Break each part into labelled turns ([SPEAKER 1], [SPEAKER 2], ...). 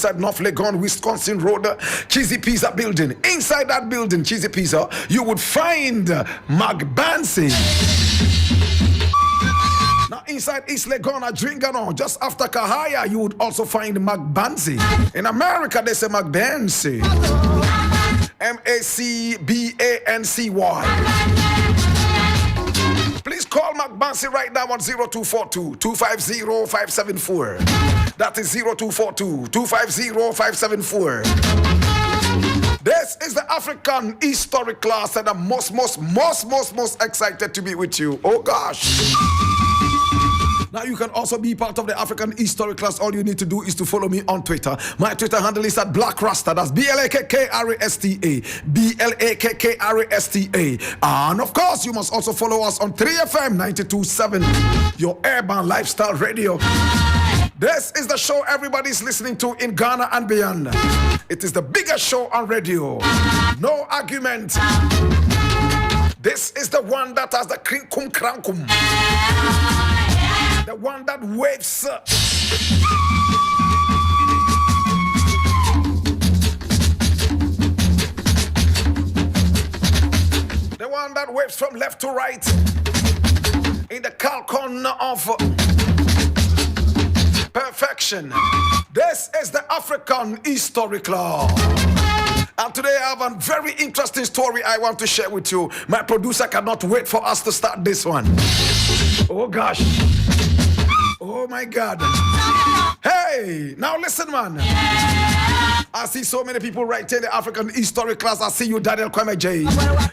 [SPEAKER 1] inside North Legon, Wisconsin Road, Cheesy Pizza building. Inside that building, Cheesy Pizza, you would find Magbansi. Now inside East Legon, Dringano, just after Kahaya, you would also find Magbansi. In America, they say Magbansi. MACBANCY. Please call Magbansi right now on 0242-250-574. That is 0242-250-574. This is the African History class, and I'm most excited to be with you. Oh gosh. Now you can also be part of the African History class. All you need to do is to follow me on Twitter. My Twitter handle is at Blakk Rasta. That's BLAKKRASTA. BLAKKRASTA. And of course, you must also follow us on 3FM 92.7, your urban lifestyle radio. This is the show everybody's listening to in Ghana and beyond. It is the biggest show on radio. No argument. This is the one that has the krinkum krankum. The one that waves. The one that waves from left to right. In the calcon of perfection. This is the African History Club. And today I have a very interesting story I want to share with you. My producer cannot wait for us to start this one. Oh gosh. Oh my God. Hey, now listen, man. I see so many people right here in the African History class. I see you, Daniel Kwame J.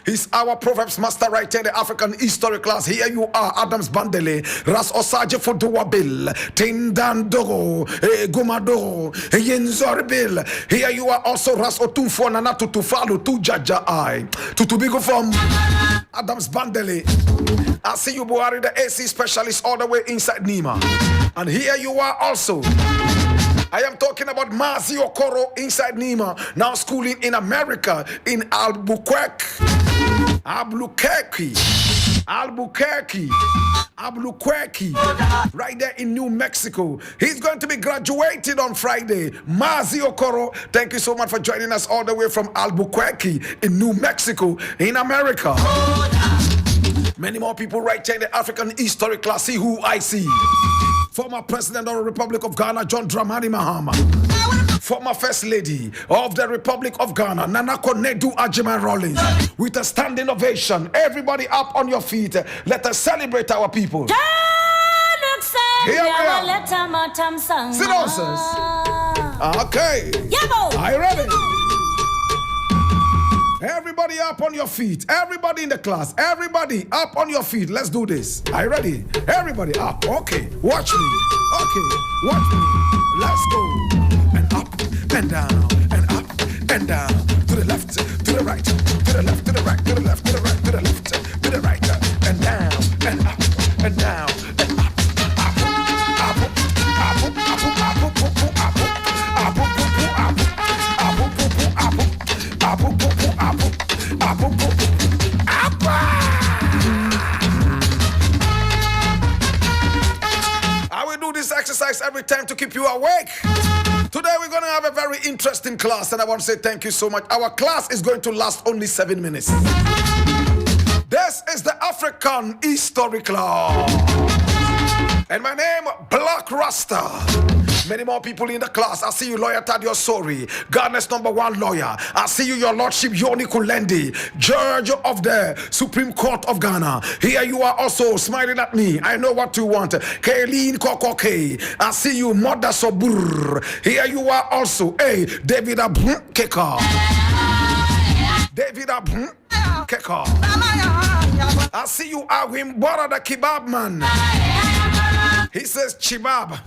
[SPEAKER 1] He's our Proverbs master right here in the African History class. Here you are, Adams Bandele, Ras Osaje Fuduwabil, Tindandogo, Gumadoro, Yenzorbil. Here you are also Ras Otumfo Nana Tutufalu, Tujaja I, Tutubigo from Adams Bandele. I see you, Buhari, the AC specialist, all the way inside Nima. And here you are also. I am talking about Mazi Okoro inside Nima, now schooling in America, in Albuquerque, right there in New Mexico. He's going to be graduated on Friday. Mazi Okoro, thank you so much for joining us all the way from Albuquerque in New Mexico, in America. Many more people right here in the African History class. See who I see. Former President of the Republic of Ghana, John Dramani Mahama. Former First Lady of the Republic of Ghana, Nana Konadu Ajiman Rollins. With a standing ovation. Everybody up on your feet. Let us celebrate our people. Here we are. Zulus. Okay. Are you ready? Everybody up on your feet. Everybody in the class. Everybody up on your feet. Let's do this. Are you ready? Everybody up. Okay. Watch me. Okay. Watch me. Let's go. And up and down. And up and down. To the left. To the right. To the left. To the right. To the left. To the right. To the left. To the right. And down. And up. And down. And up. Up. Up. Up. Up. I will do this exercise every time to keep you awake. Today we're going to have a very interesting class, and I want to say thank you so much. Our class is going to last only 7 minutes. This is the African History Club. And my name, Blakk Rasta. Many more people in the class. I see you, Lawyer Tadio Sori, Ghana's #1 lawyer. I see you, Your Lordship Yoni Kulendi, Judge of the Supreme Court of Ghana. Here you are also smiling at me. I know what you want. Kaylin Kokoke. I see you, Mother Sobur. Here you are also. Hey, David Abun Keka. David Abun Keka. I see you, Awim Bora the Kebab man. He says Chibab.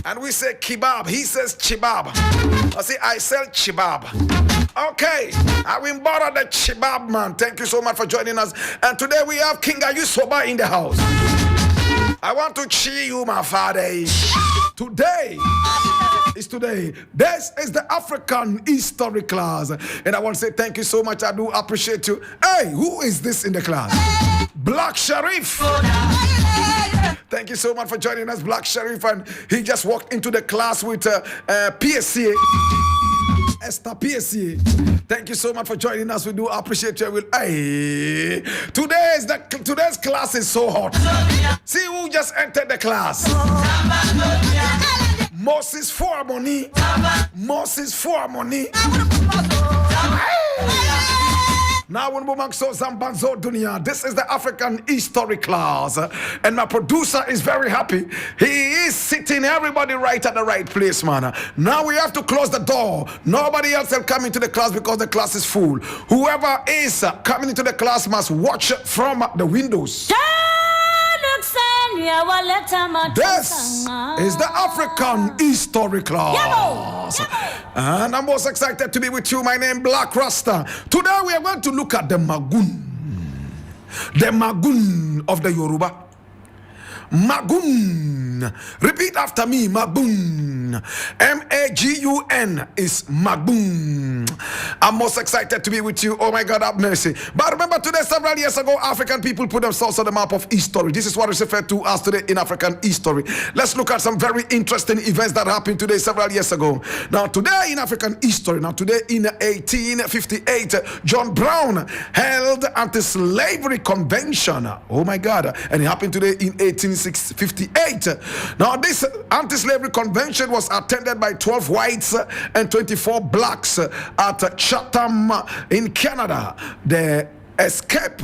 [SPEAKER 1] And we say kebab. He says chibab. I say I sell chibab. Okay. I will borrow the chibab man. Thank you so much for joining us. And today we have King Ayusoba in the house. I want to cheer you, my father. Today is today. This is the African History class. And I want to say thank you so much. I do appreciate you. Hey, who is this in the class? Black Sharif. Thank you so much for joining us, Blakk Sheriff. And he just walked into the class with PSCA. Esther PSCA. Thank you so much for joining us. We do appreciate you. Hey, today's class is so hot. See who just entered the class. Moses for money. Moses for money. Now, this is the African history class, and my producer is very happy. He is sitting everybody right at the right place, man. Now we have to close the door. Nobody else will come into the class because the class is full. Whoever is coming into the class must watch from the windows. This is the African history class. And I'm most excited to be with you. My name Blakk Rasta. Today we are going to look at the Magun. The Magun of the Yoruba. Magun. Repeat after me. Magun. M-A-G-U-N is Magun. I'm most excited to be with you. Oh my God, have mercy. But remember today, several years ago, African people put themselves on the map of history. This is what is referred to as today in African history. Let's look at some very interesting events that happened today, several years ago. Now today in African history, today in 1858, John Brown held anti-slavery convention. Oh my God. And it happened today in 1858. Now this anti-slavery convention was attended by 12 whites and 24 blacks at Chatham in Canada. The escape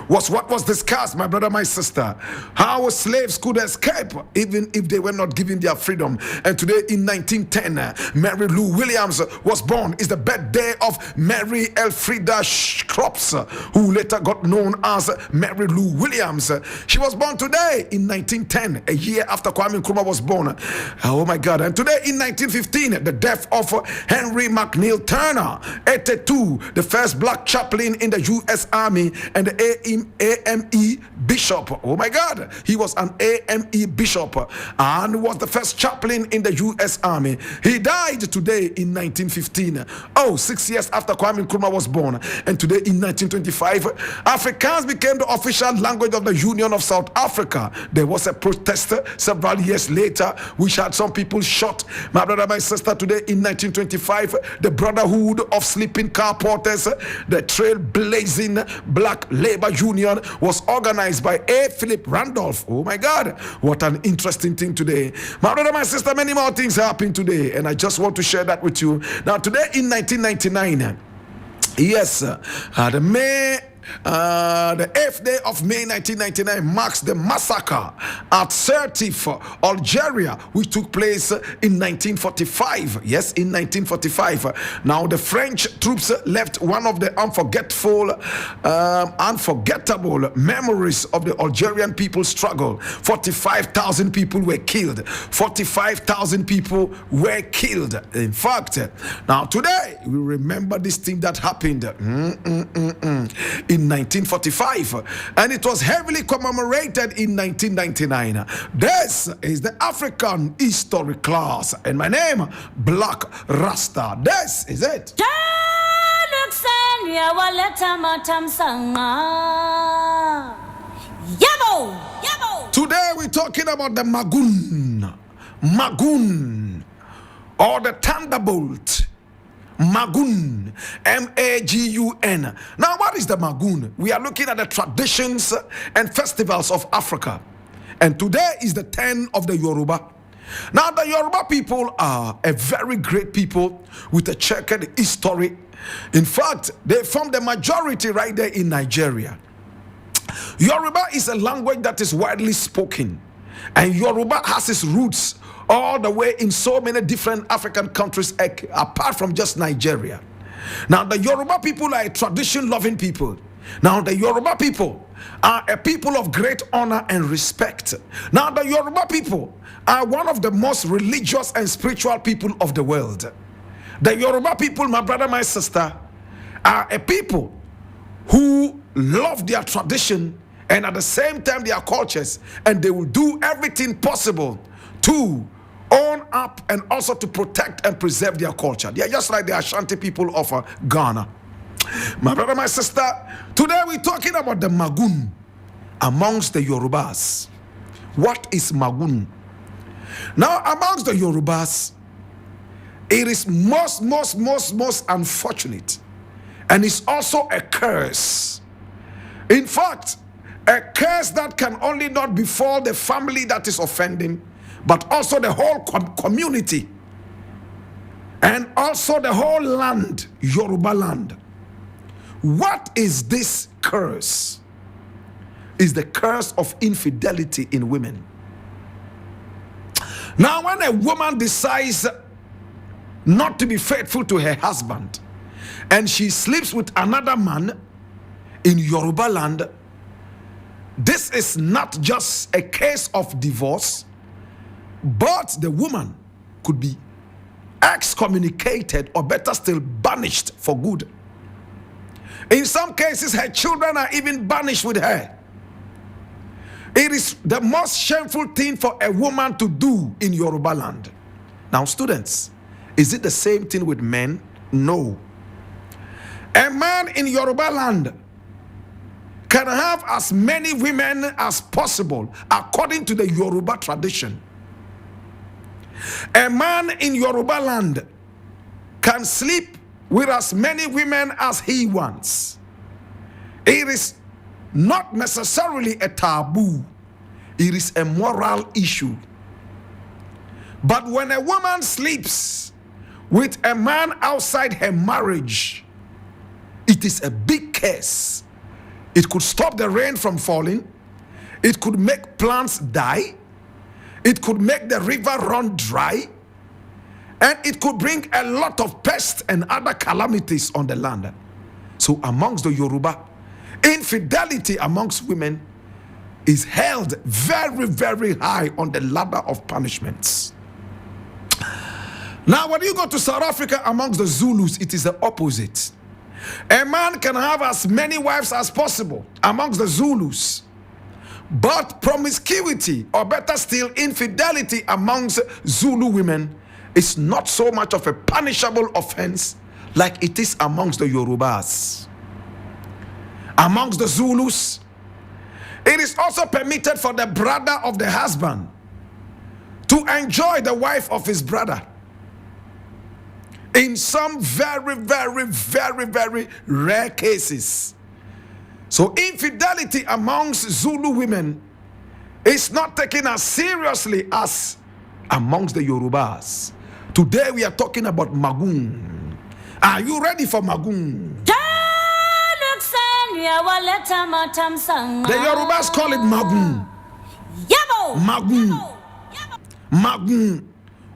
[SPEAKER 1] was what was discussed, my brother, my sister. How slaves could escape even if they were not given their freedom. And today in 1910, Mary Lou Williams was born. It's the birthday of Mary Elfrida Scrops, who later got known as Mary Lou Williams. She was born today in 1910, a year after Kwame Nkrumah was born. Oh my God. And today in 1915, the death of Henry McNeil Turner, 82, the first black chaplain in the U.S. Army and the AME bishop. Oh my God, he was an AME bishop and was the first chaplain in the U.S. Army. He died today in 1915. 6 years after Kwame Nkrumah was born. And today in 1925, Afrikaans became the official language of the Union of South Africa. There was a protest several years later which had some people shot. My brother, my sister, today in 1925, the Brotherhood of Sleeping Car Porters, the trailblazing Black Labor Union, was organized by A. Philip Randolph. Oh my God, what an interesting thing today. My brother, my sister, many more things happen today, and I just want to share that with you. Now, today in 1999, yes, the 8th day of May 1999 marks the massacre at Sirtif, Algeria, which took place in 1945. Yes, in 1945. Now the French troops left one of the unforgettable memories of the Algerian people's struggle. 45,000 people were killed. 45,000 people were killed. In fact, now today we remember this thing that happened in 1945, and it was heavily commemorated in 1999. This is the African history class, and my name Blakk Rasta. This is it. Today we're talking about the Magun, or the Thunderbolt. Magun, M-A-G-U-N. Now, what is the Magun? We are looking at the traditions and festivals of Africa. And today is the 10th of the Yoruba. Now, the Yoruba people are a very great people with a checkered history. In fact, they form the majority right there in Nigeria. Yoruba is a language that is widely spoken. And Yoruba has its roots all the way in so many different African countries apart from just Nigeria. Now the Yoruba people are a tradition-loving people. Now the Yoruba people are a people of great honor and respect. Now the Yoruba people are one of the most religious and spiritual people of the world. The Yoruba people, my brother, my sister, are a people who love their tradition and at the same time their cultures, and they will do everything possible to own up and also to protect and preserve their culture. They are just like the Ashanti people of Ghana. My brother, my sister, today we're talking about the Magun. amongst the Yorubas. What is Magun? Now, amongst the Yorubas, it is most unfortunate, and it's also a curse. In fact, a curse that can only not befall the family that is offending, but also the whole community, and also the whole land, Yoruba land. What is this curse? Is the curse of infidelity in women. Now, when a woman decides not to be faithful to her husband, and she sleeps with another man in Yoruba land, this is not just a case of divorce, but the woman could be excommunicated, or better still, banished for good. In some cases, her children are even banished with her. It is the most shameful thing for a woman to do in Yoruba land. Now, students, is it the same thing with men? No. A man in Yoruba land can have as many women as possible according to the Yoruba tradition. A man in Yoruba land can sleep with as many women as he wants. It is not necessarily a taboo. It is a moral issue. But when a woman sleeps with a man outside her marriage, it is a big case. It could stop the rain from falling. It could make plants die. It could make the river run dry. And it could bring a lot of pests and other calamities on the land. So amongst the Yoruba, infidelity amongst women is held very high on the ladder of punishments. Now, when you go to South Africa, amongst the Zulus, it is the opposite. A man can have as many wives as possible amongst the Zulus, but promiscuity, or better still, infidelity amongst Zulu women is not so much of a punishable offense like it is amongst the Yorubas. Amongst the Zulus, it is also permitted for the brother of the husband to enjoy the wife of his brother in some very rare cases. So infidelity amongst Zulu women is not taken as seriously as amongst the Yorubas. Today we are talking about Magun. Are you ready for Magun? The Yorubas call it Magun. Magun. Magun,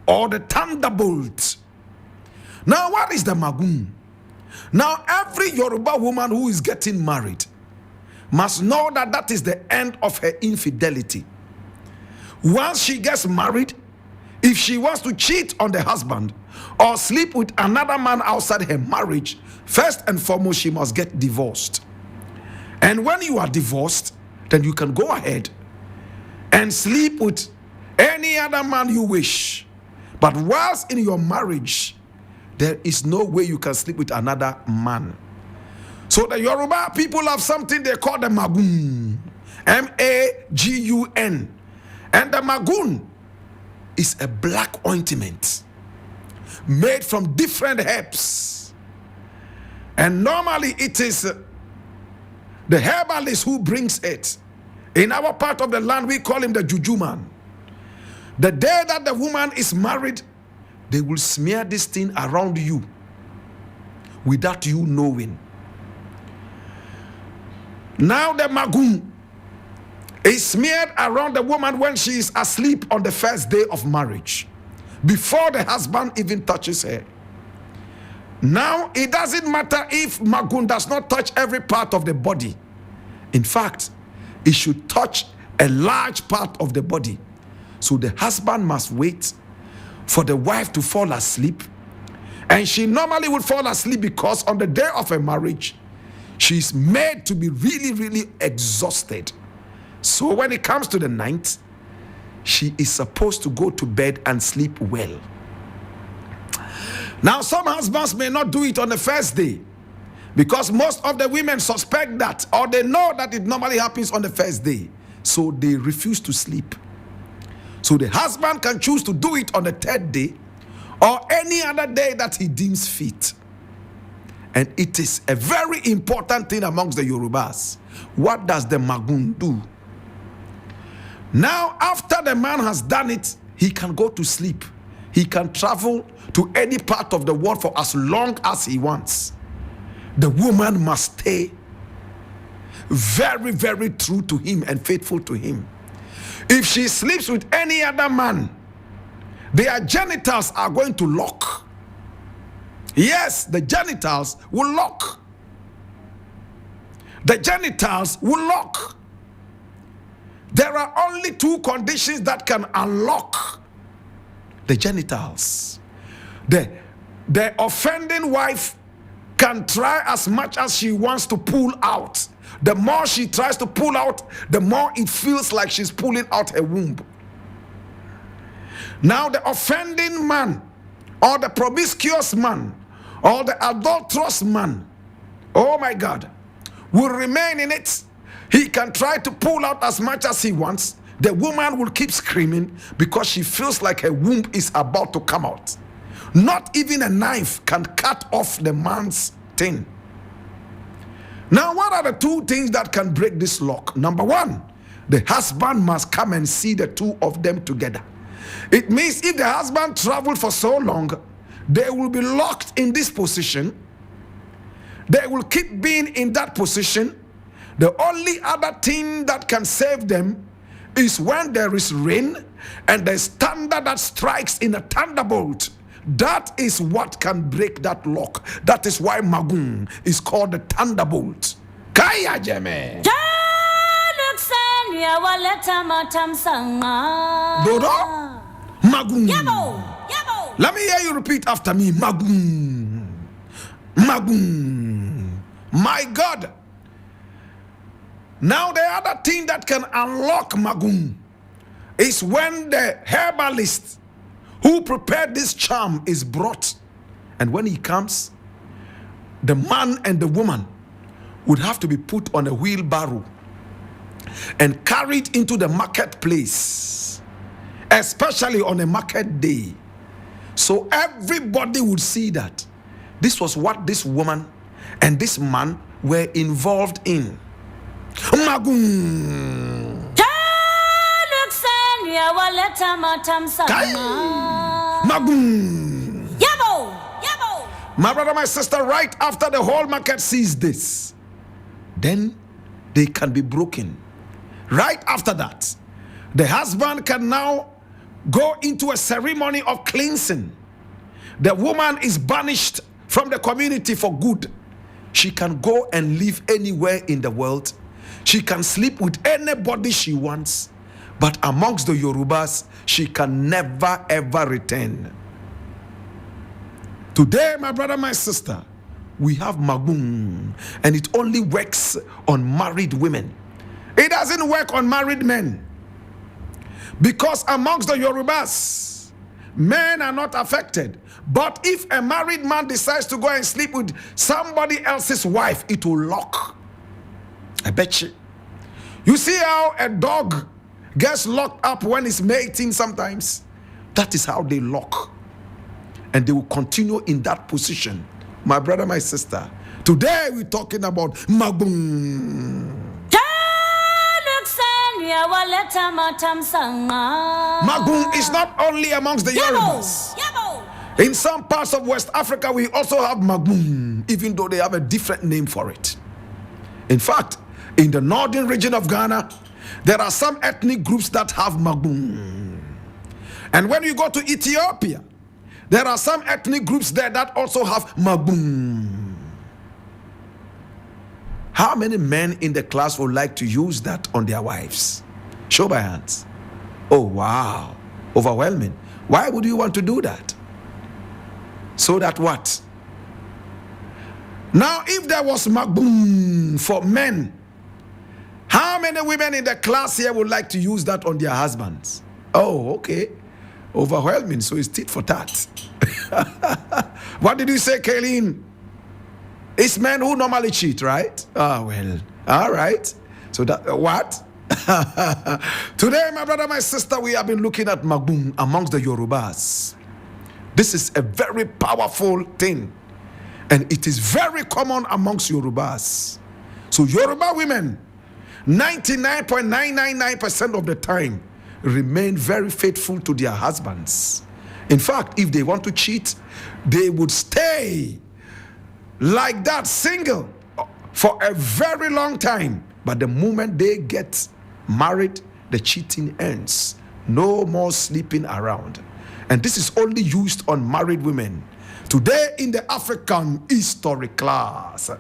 [SPEAKER 1] or the thunderbolt. Now, what is the Magun? Now, every Yoruba woman who is getting married must know that that is the end of her infidelity. Once she gets married, if she wants to cheat on the husband or sleep with another man outside her marriage, first and foremost, she must get divorced. And when you are divorced, then you can go ahead and sleep with any other man you wish. But whilst in your marriage, there is no way you can sleep with another man. So the Yoruba people have something they call the Magun. M-A-G-U-N. And the Magun is a black ointment made from different herbs. And normally it is the herbalist who brings it. In our part of the land, we call him the Juju man. The day that the woman is married, they will smear this thing around you without you knowing. Now the Magun is smeared around the woman when she is asleep on the first day of marriage, before the husband even touches her. Now, it doesn't matter if Magun does not touch every part of the body. In fact, it should touch a large part of the body. So the husband must wait for the wife to fall asleep. And she normally would fall asleep because on the day of her marriage, she's made to be really exhausted. So when it comes to the night, she is supposed to go to bed and sleep well. Now, some husbands may not do it on the first day, Because most of the women suspect that, or they know that it normally happens on the first day. So they refuse to sleep. So the husband can choose to do it on the third day or any other day that he deems fit. And it is a very important thing amongst the Yorubas. What does the Magun do? Now, after the man has done it, he can go to sleep. He can travel to any part of the world for as long as he wants. The woman must stay very, very true to him and faithful to him. If she sleeps with any other man, their genitals are going to lock. Yes, the genitals will lock. The genitals will lock. There are only two conditions that can unlock the genitals. The offending wife can try as much as she wants to pull out. The more she tries to pull out, the more it feels like she's pulling out her womb. Now the offending man, or the promiscuous man, or the adulterous man, oh my God, will remain in it. He can try to pull out as much as he wants. The woman will keep screaming because she feels like her womb is about to come out. Not even a knife can cut off the man's thing. Now, what are the two things that can break this lock? Number one, the husband must come and see the two of them together. It means if the husband traveled for so long, they will be locked in this position. They will keep being in that position. The only other thing that can save them is when there is rain and there's thunder that strikes in a thunderbolt. That is what can break that lock. That is why Magun is called the thunderbolt. Kaya Jeme. Dodo? Magun. Yabo. Let me hear you repeat after me. Magun. Magun. My God. Now the other thing that can unlock Magun is when the herbalist who prepared this charm is brought. And when he comes, the man and the woman would have to be put on a wheelbarrow and carried into the marketplace, especially on a market day. So everybody would see that this was what this woman and this man were involved in. Magun. Magun.
[SPEAKER 2] Yabo.
[SPEAKER 1] My brother, my sister, right after the whole market sees this, then they can be broken. Right after that, the husband can now go into a ceremony of cleansing. The woman is banished from the community for good. She can go and live anywhere in the world. She can sleep with anybody she wants. But amongst the Yorubas, she can never ever return. Today, my brother, my sister, we have Magun, and it only works on married women. It doesn't work on married men. Because amongst the Yorubas, men are not affected. But if a married man decides to go and sleep with somebody else's wife, it will lock. I bet you. You see how a dog gets locked up when it's mating sometimes? That is how they lock. And they will continue in that position. My brother, my sister, today we're talking about Magun. Magun is not only amongst the Yorubas. In some parts of West Africa, we also have Magun, even though they have a different name for it. In fact, in the northern region of Ghana, there are some ethnic groups that have Magun. And when you go to Ethiopia, there are some ethnic groups there that also have Magun. How many men in the class would like to use that on their wives? Show by hands. Oh, wow. Overwhelming. Why would you want to do that? So that what? Now, if there was Magun for men, how many women in the class here would like to use that on their husbands? Oh, okay. Overwhelming. So it's tit for tat. What did you say, Kaylin? It's men who normally cheat, right? Ah, well, all right. So that, what? Today, my brother, my sister, we have been looking at Magun amongst the Yorubas. This is a very powerful thing. And it is very common amongst Yorubas. So Yoruba women, 99.999% of the time, remain very faithful to their husbands. In fact, if they want to cheat, they would stay like that, single, for a very long time. But the moment they get married, the cheating ends. No more sleeping around. And this is only used on married women. Today in the African history class,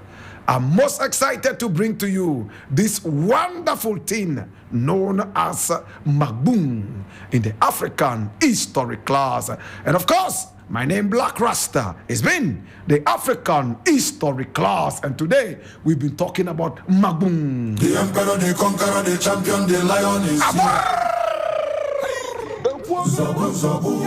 [SPEAKER 1] I'm most excited to bring to you this wonderful thing known as Magun in the African history class. And of course, my name Blakk Rasta has been the African history class, and today we've been talking about Magun.
[SPEAKER 2] The emperor, the conqueror, the champion, the lion is here. Zabu, zabu,